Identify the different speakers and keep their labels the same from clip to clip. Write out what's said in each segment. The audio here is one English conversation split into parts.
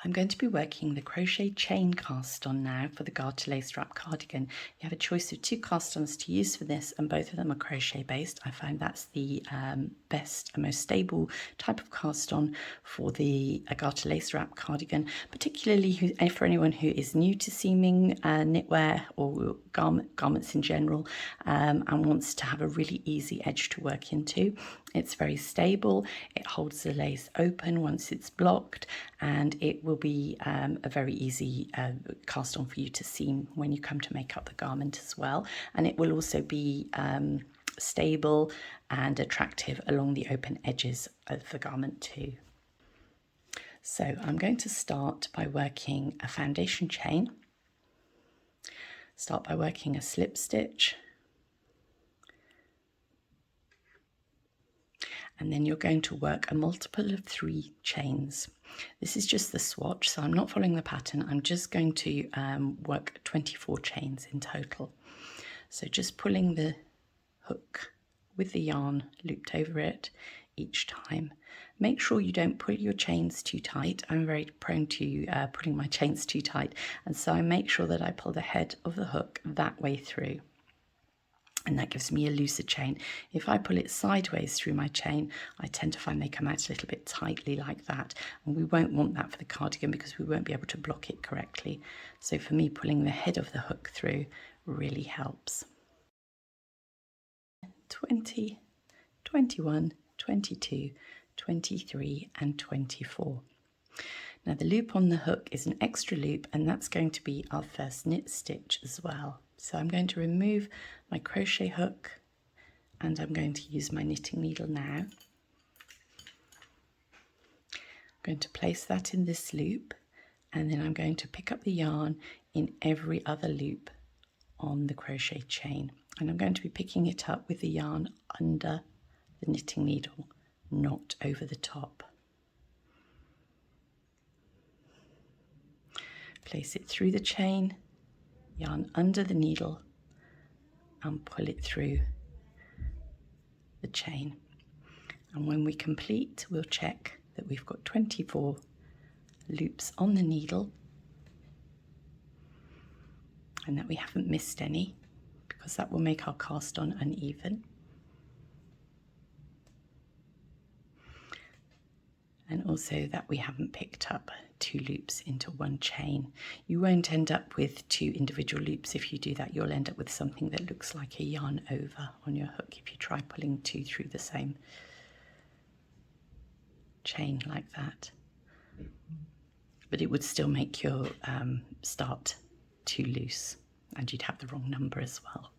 Speaker 1: I'm going to be working the Crochet Chain Cast on now for the Garter Lace Wrap Cardigan. You have a choice of 2 cast-ons to use for this, and both of them are crochet based. I find that's the best and most stable type of cast-on for the Garter Lace Wrap Cardigan, particularly for anyone who is new to seaming knitwear or garments in general, and wants to have a really easy edge to work into. It's very stable, it holds the lace open once it's blocked, and it will be a very easy cast on for you to seam when you come to make up the garment as well. And it will also be stable and attractive along the open edges of the garment too. So I'm going to start by working a foundation chain. Start by working a slip stitch. And then you're going to work a multiple of 3 chains. This is just the swatch, so I'm not following the pattern. I'm just going to work 24 chains in total. So just pulling the hook with the yarn looped over it each time. Make sure you don't pull your chains too tight. I'm very prone to pulling my chains too tight, and so I make sure that I pull the head of the hook that way through. And that gives me a looser chain. If I pull it sideways through my chain, I tend to find they come out a little bit tightly like that. And we won't want that for the cardigan because we won't be able to block it correctly. So for me, pulling the head of the hook through really helps. 20, 21, 22, 23, and 24. Now the loop on the hook is an extra loop, and that's going to be our first knit stitch as well. So I'm going to remove my crochet hook and I'm going to use my knitting needle now. I'm going to place that in this loop, and then I'm going to pick up the yarn in every other loop on the crochet chain, and I'm going to be picking it up with the yarn under the knitting needle, not over the top. Place it through the chain, yarn under the needle, and pull it through the chain. And when we complete, we'll check that we've got 24 loops on the needle and that we haven't missed any, because that will make our cast on uneven. And also that we haven't picked up 2 loops into one chain. You won't end up with 2 individual loops. If you do that, you'll end up with something that looks like a yarn over on your hook if you try pulling 2 through the same chain like that. But it would still make your start too loose, and you'd have the wrong number as well.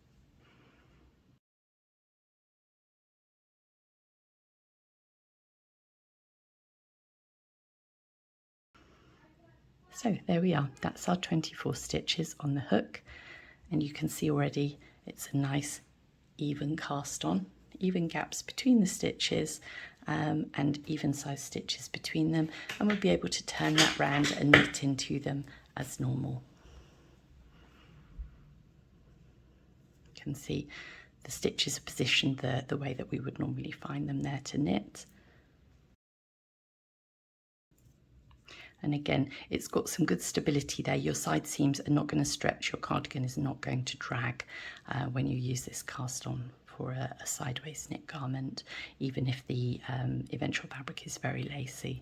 Speaker 1: So there we are, that's our 24 stitches on the hook, and you can see already it's a nice even cast on, even gaps between the stitches, and even size stitches between them, and we'll be able to turn that round and knit into them as normal. You can see the stitches are positioned the way that we would normally find them there to knit. And again, it's got some good stability there. Your side seams are not going to stretch. Your cardigan is not going to drag when you use this cast on for a sideways knit garment, even if the eventual fabric is very lacy.